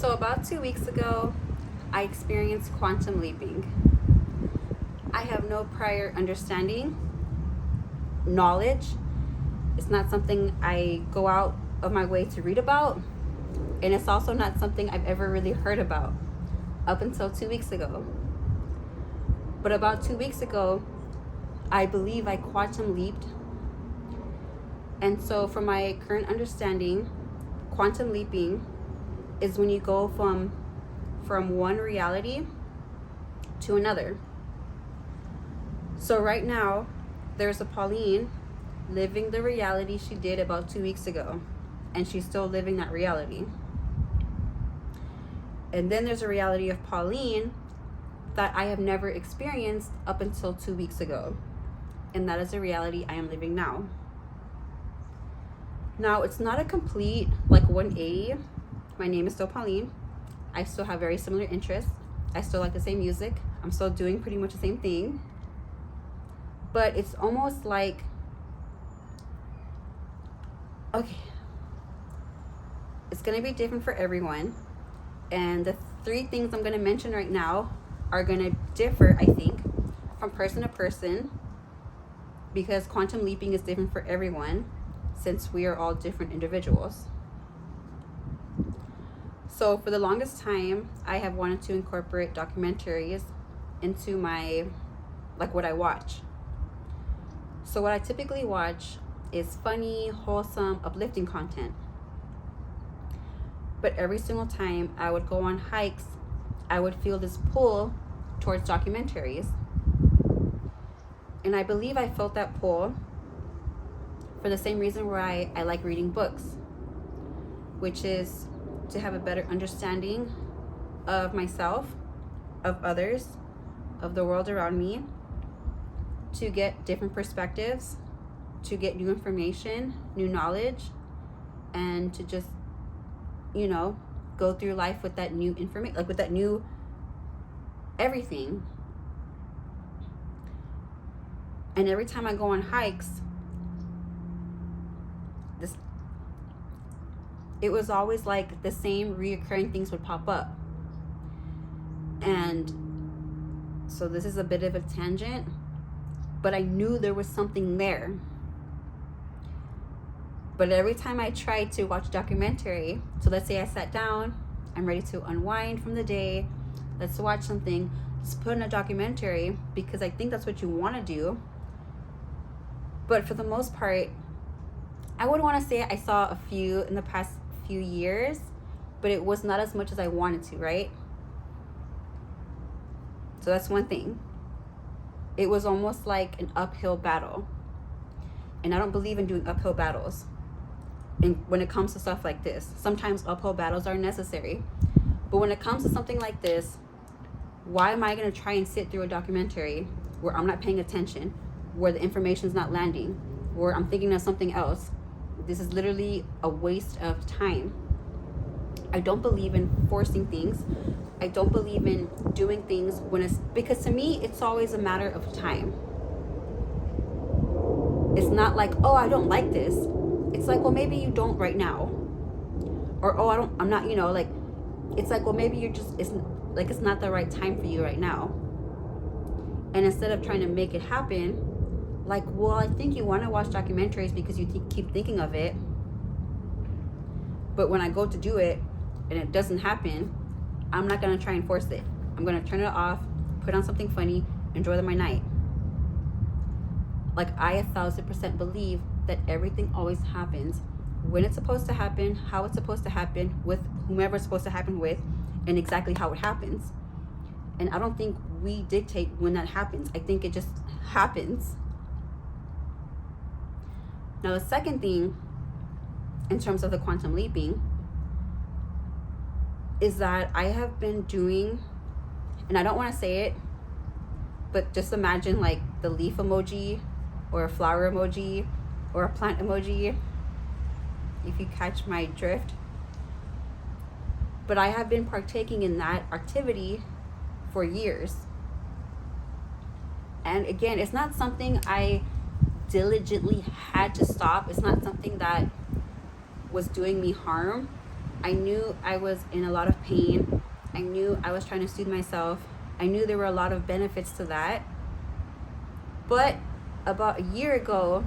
So about 2 weeks ago, I experienced quantum leaping. I have no prior understanding, knowledge. It's not something I go out of my way to read about, and it's also not something I've ever really heard about up until 2 weeks ago. But about 2 weeks ago, I believe I quantum leaped. And so, from my current understanding, quantum leaping is when you go from one reality to another. So right now, there's a Pauline living the reality she did about 2 weeks ago, and she's still living that reality. And then there's a reality of Pauline that I have never experienced up until 2 weeks ago, and that is a reality I am living now. Now, it's not a complete 180. My name is still Pauline. I still have very similar interests. I still like the same music. I'm still doing pretty much the same thing. But it's almost like, okay, it's going to be different for everyone. And the 3 things I'm going to mention right now are going to differ, I think, from person to person, because quantum leaping is different for everyone, since we are all different individuals. So for the longest time, I have wanted to incorporate documentaries into my, what I watch. So what I typically watch is funny, wholesome, uplifting content. But every single time I would go on hikes, I would feel this pull towards documentaries. And I believe I felt that pull for the same reason why I like reading books, which is to have a better understanding of myself, of others, of the world around me, to get different perspectives, to get new information, new knowledge, and to just, go through life with that new information, with that new everything. And every time I go on hikes, it was always like the same reoccurring things would pop up. And so this is a bit of a tangent, but I knew there was something there. But every time I tried to watch a documentary, so let's say I sat down, I'm ready to unwind from the day, let's watch something, just put in a documentary, because I think that's what you want to do. But for the most part, I would want to say I saw a few in the past few years, but it was not as much as I wanted to, right? So that's one thing. It was almost like an uphill battle. And I don't believe in doing uphill battles. And when it comes to stuff like this, sometimes uphill battles are necessary. But when it comes to something like this, why am I going to try and sit through a documentary where I'm not paying attention, where the information's not landing, where I'm thinking of something else? This is literally a waste of time. I don't believe in forcing things. I don't believe in doing things because to me, it's always a matter of time. It's not like, oh, I don't like this. It's like, well, maybe you don't right now. Or, oh, I'm not, it's like, well, maybe it's not the right time for you right now. And instead of trying to make it happen, well, I think you want to watch documentaries because you keep thinking of it. But when I go to do it and it doesn't happen, I'm not going to try and force it. I'm going to turn it off, put on something funny, enjoy my night. I 1,000% believe that everything always happens when it's supposed to happen, how it's supposed to happen, with whomever it's supposed to happen with, and exactly how it happens. And I don't think we dictate when that happens. I think it just happens. Now, the second thing, in terms of the quantum leaping, is that I have been doing, and I don't want to say it, but just imagine the leaf emoji, or a flower emoji, or a plant emoji, if you catch my drift. But I have been partaking in that activity for years. And again, it's not something I diligently had to stop. It's not something that was doing me harm. I knew I was in a lot of pain. I knew I was trying to soothe myself. I knew there were a lot of benefits to that. But about a year ago,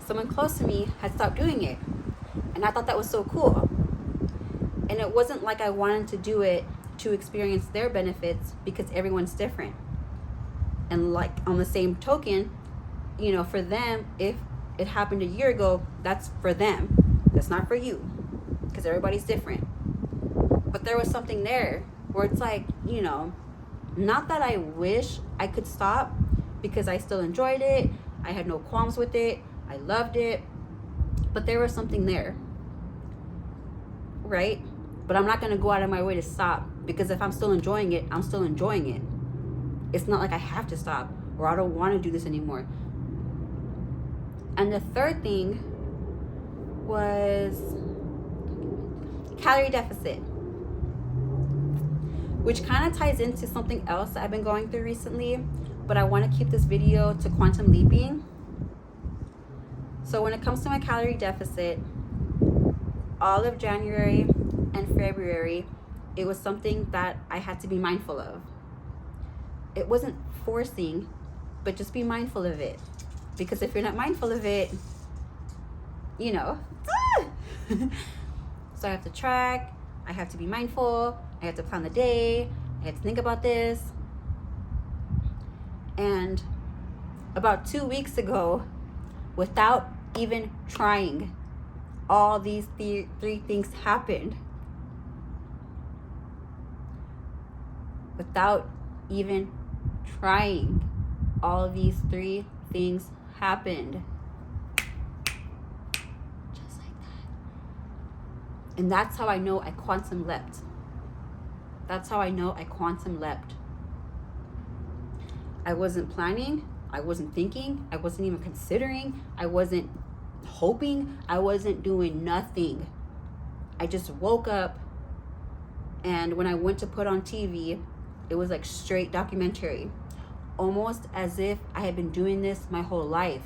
someone close to me had stopped doing it. And I thought that was so cool. And it wasn't like I wanted to do it to experience their benefits, because everyone's different. And like on the same token, you know, for them, if it happened a year ago, that's for them. That's not for you, because everybody's different. But there was something there where it's like, you know, not that I wish I could stop, because I still enjoyed it. I had no qualms with it. I loved it. But there was something there, right? But I'm not going to go out of my way to stop, because if I'm still enjoying it, I'm still enjoying it. It's not like I have to stop or I don't want to do this anymore. And the third thing was calorie deficit, which kind of ties into something else that I've been going through recently, but I want to keep this video to quantum leaping. So when it comes to my calorie deficit, all of January and February, it was something that I had to be mindful of. It wasn't forcing, but just be mindful of it. Because if you're not mindful of it, you know. So I have to track, I have to be mindful, I have to plan the day, I have to think about this. And about 2 weeks ago, without even trying, all these three things happened. Without even trying, all these three things happened. Just like that. And that's how I know I quantum leapt. That's how I know I quantum leapt. I wasn't planning, I wasn't thinking, I wasn't even considering, I wasn't hoping, I wasn't doing nothing. I just woke up, and when I went to put on TV, it was like straight documentary, almost as if I had been doing this my whole life.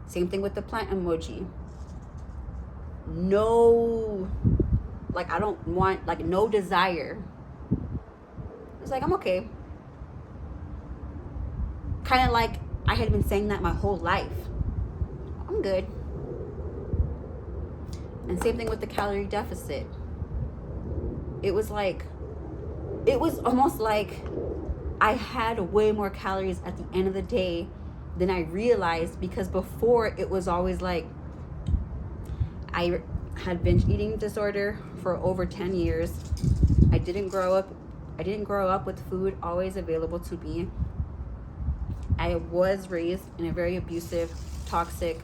Same thing with the plant emoji. No, like I don't want, like no desire. It's like, I'm okay. Kind of like I had been saying that my whole life. I'm good. And same thing with the calorie deficit. It was almost like I had way more calories at the end of the day than I realized, because before it was always like I had binge eating disorder for over 10 years. I didn't grow up with food always available to me. I was raised in a very abusive, toxic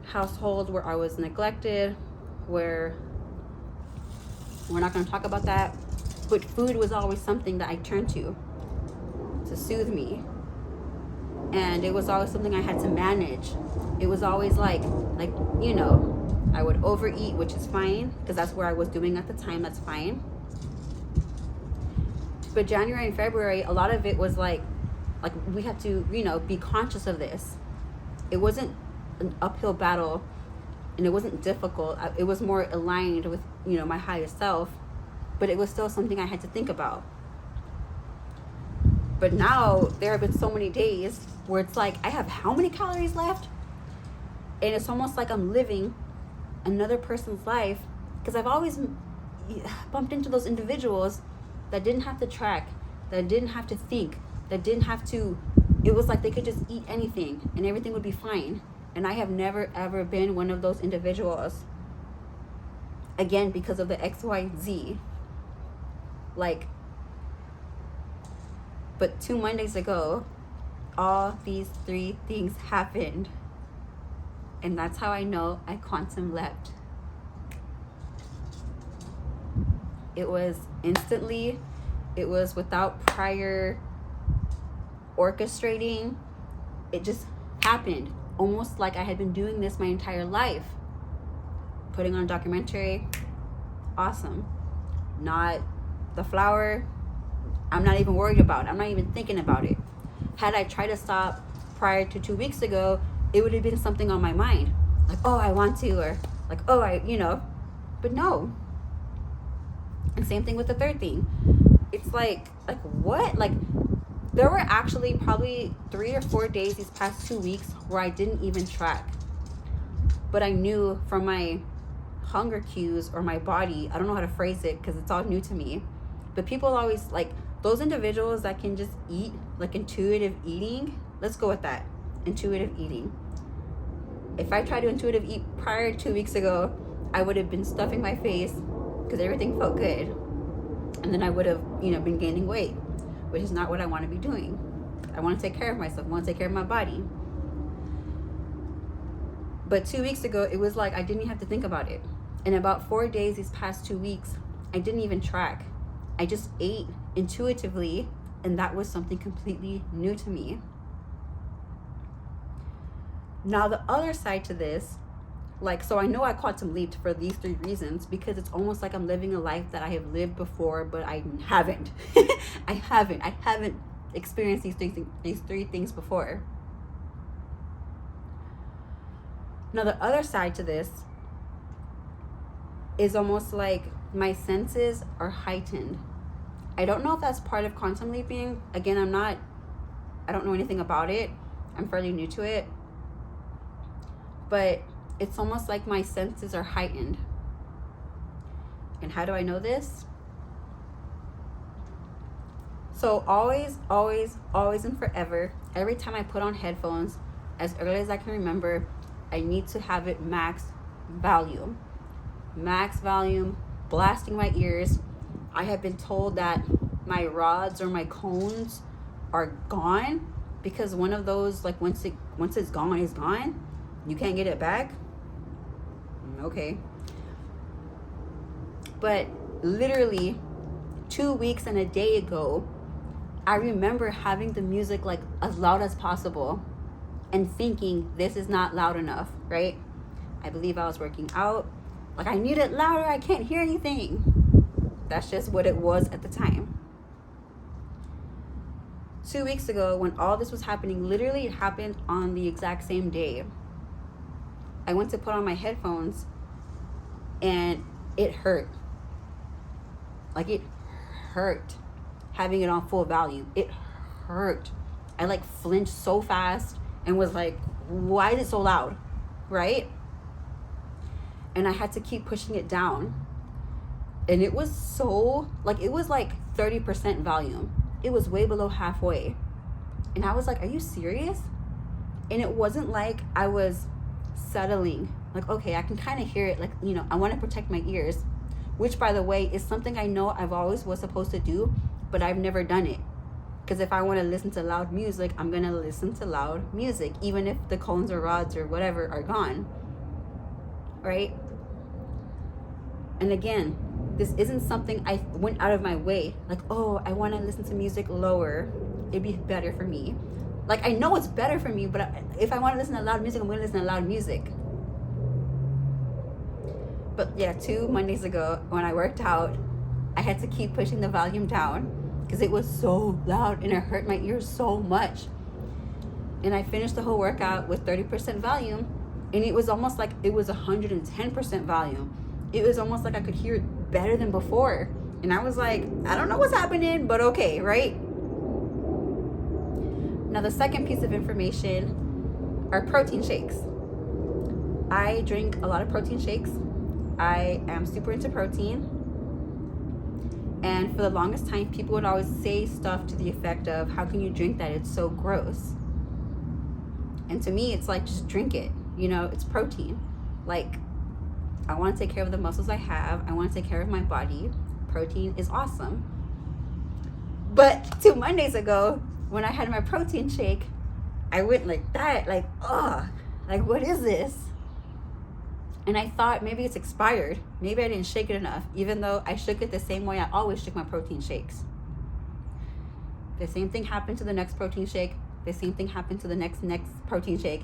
household where I was neglected, where we're not going to talk about that, but food was always something that I turned to soothe me. And it was always something I had to manage. It was always like, you know, I would overeat, which is fine, because that's what I was doing at the time. That's fine. But January and February, a lot of it was like we had to, you know, be conscious of this. It wasn't an uphill battle, and it wasn't difficult. It was more aligned with, you know, my higher self, but it was still something I had to think about. But now there have been so many days where it's like, I have how many calories left? And it's almost like I'm living another person's life, because I've always bumped into those individuals that didn't have to track, that didn't have to think, that didn't have to, it was like they could just eat anything and everything would be fine. And I have never ever been one of those individuals. Again, because of the XYZ. But 2 Mondays ago, all these three things happened. And that's how I know I quantum leapt. It was instantly, it was without prior orchestrating. It just happened, almost like I had been doing this my entire life. Putting on a documentary, awesome. Not the flour, I'm not even worried about it. I'm not even thinking about it. Had I tried to stop prior to 2 weeks ago, it would have been something on my mind. like, oh, I want to, or like, oh, but no. And same thing with the third thing. It's like what? Like, there were actually probably 3 or 4 days these past 2 weeks where I didn't even track. But I knew from my hunger cues or my body, I don't know how to phrase it because it's all new to me. But people always like those individuals that can just eat, like intuitive eating. Let's go with that. Intuitive eating. If I tried to intuitive eat prior to 2 weeks ago, I would have been stuffing my face because everything felt good. And then I would have, been gaining weight, which is not what I want to be doing. I want to take care of myself. I want to take care of my body. But 2 weeks ago, it was like I didn't even have to think about it. And about 4 days these past 2 weeks, I didn't even track. I just ate intuitively, and that was something completely new to me. Now, the other side to this, so I know I quantum leaped for these 3 reasons because it's almost like I'm living a life that I have lived before, but I haven't. I haven't experienced these 3 things before. Now, the other side to this is almost like my senses are heightened. I don't know if that's part of quantum leaping. Again, I don't know anything about it. I'm fairly new to it. But it's almost like my senses are heightened. And how do I know this? So always and forever, every time I put on headphones, as early as I can remember, I need to have it max volume, blasting my ears. I have been told that my rods or my cones are gone because one of those, like once it's gone, it's gone. You can't get it back. Okay. But literally 2 weeks and a day ago, I remember having the music like as loud as possible and thinking this is not loud enough, right? I believe I was working out. Like I need it louder, I can't hear anything. That's just what it was at the time. 2 weeks ago, when all this was happening, literally it happened on the exact same day. I went to put on my headphones and it hurt. Like it hurt having it on full volume. It hurt. I like flinched so fast and was like, why is it so loud? Right? And I had to keep pushing it down. And it was so, it was like 30% volume. It was way below halfway. And I was like, are you serious? And it wasn't like I was settling. Like, okay, I can kind of hear it. I want to protect my ears. Which, by the way, is something I know I've always was supposed to do, but I've never done it. Because if I want to listen to loud music, I'm going to listen to loud music, even if the cones or rods or whatever are gone. Right? And again, this isn't something I went out of my way. Like, oh, I want to listen to music lower. It'd be better for me. Like, I know it's better for me, but if I want to listen to loud music, I'm going to listen to loud music. But yeah, 2 Mondays ago, when I worked out, I had to keep pushing the volume down because it was so loud and it hurt my ears so much. And I finished the whole workout with 30% volume, and it was almost like it was 110% volume. It was almost like I could hear it better than before. And I was like, I don't know what's happening, but okay, right? Now, the second piece of information are protein shakes. I drink a lot of protein shakes. I am super into protein. And for the longest time, people would always say stuff to the effect of, how can you drink that? It's so gross. And to me, it's like, just drink it. It's protein. Like, I want to take care of the muscles I have. I want to take care of my body. Protein is awesome. But 2 Mondays ago, when I had my protein shake, I went like that, like, ugh, like, what is this? And I thought maybe it's expired. Maybe I didn't shake it enough, even though I shook it the same way I always shook my protein shakes. The same thing happened to the next protein shake. The same thing happened to the next protein shake,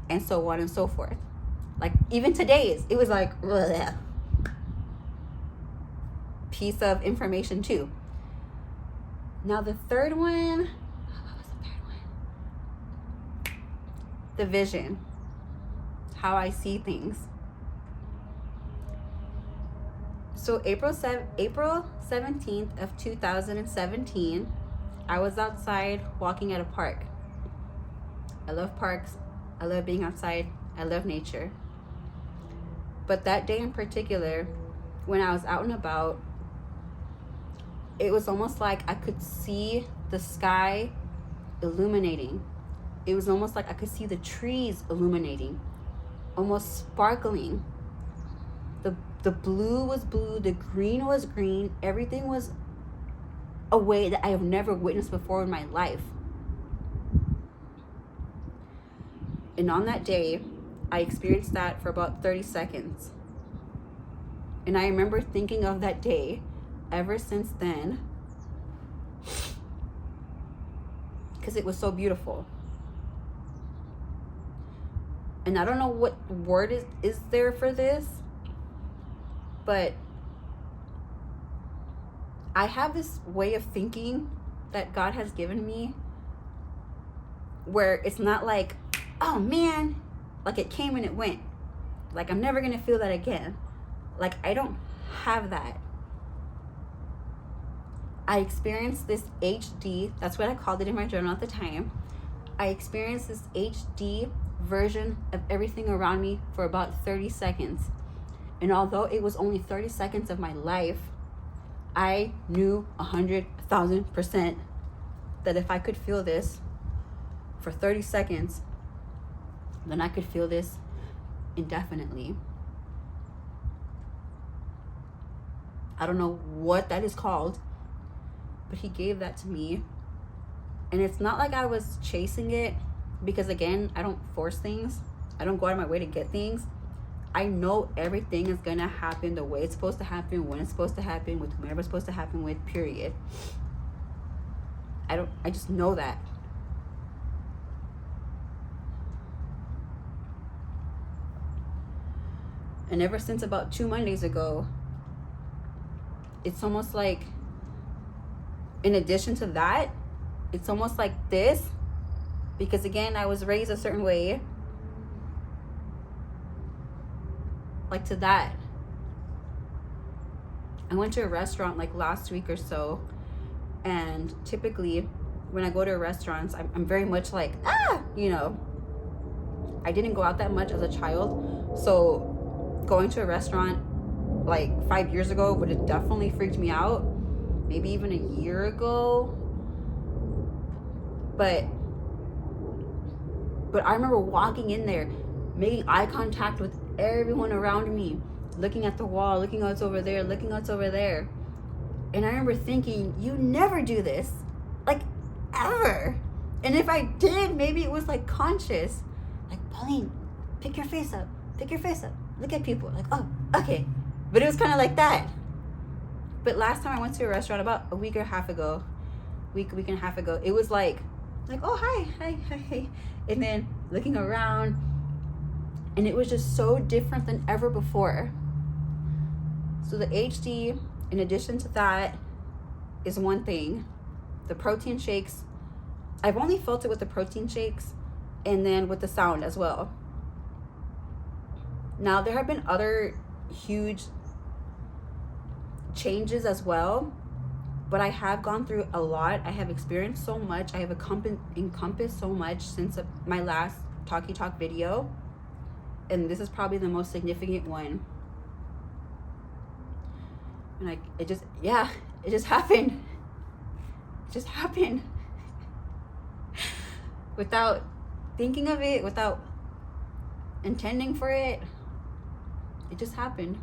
and so on and so forth. Like, even today's, it was like, ugh. Piece of information too. Now the third one, what was the third one? The vision. how I see things. So April 17th of 2017, I was outside walking at a park. I love parks. I love being outside. I love nature. But that day in particular, when I was out and about, it was almost like I could see the sky illuminating. It was almost like I could see the trees illuminating, almost sparkling. The blue was blue, the green was green, everything was a way that I have never witnessed before in my life. And on that day, I experienced that for about 30 seconds. And I remember thinking of that day ever since then, because it was so beautiful. And I don't know what word is there for this, but I have this way of thinking that God has given me where it's not like, oh man, like it came and it went. Like I'm never gonna feel that again. Like I don't have that. I experienced this HD, that's what I called it in my journal at the time. I experienced this HD version of everything around me for about 30 seconds. And although it was only 30 seconds of my life, I knew 100,000% that if I could feel this for 30 seconds, then I could feel this indefinitely. I don't know what that is called, but he gave that to me. And it's not like I was chasing it, because again, I don't force things. I don't go out of my way to get things. I know everything is gonna happen the way it's supposed to happen, when it's supposed to happen, with whomever it's supposed to happen with, period. I just know that. And ever since about 2 Mondays ago, it's almost like, in addition to that, it's almost like this, because again, I was raised a certain way, like to that. I went to a restaurant like last week or so, and typically when I go to restaurants, I'm very much like, you know, I didn't go out that much as a child, so going to a restaurant like 5 years ago would have definitely freaked me out, maybe even a year ago. But I remember walking in there, making eye contact with everyone around me, looking at the wall, looking what's over there, looking what's over there. And I remember thinking, you never do this, like ever. And if I did, maybe it was like conscious, like, Pauline, pick your face up, look at people, like, oh, okay. But it was kind of like that. But last time I went to a restaurant about a week and a half ago, it was like, oh, hi. And then looking around, and it was just so different than ever before. So the HD, in addition to that, is one thing. The protein shakes, I've only felt it with the protein shakes and then with the sound as well. Now, there have been other huge changes as well, but I have gone through a lot. I have experienced so much. I have encompassed so much since my last Talkie Talk video. And this is probably the most significant one. And it just happened. It just happened. Without thinking of it, without intending for it. It just happened.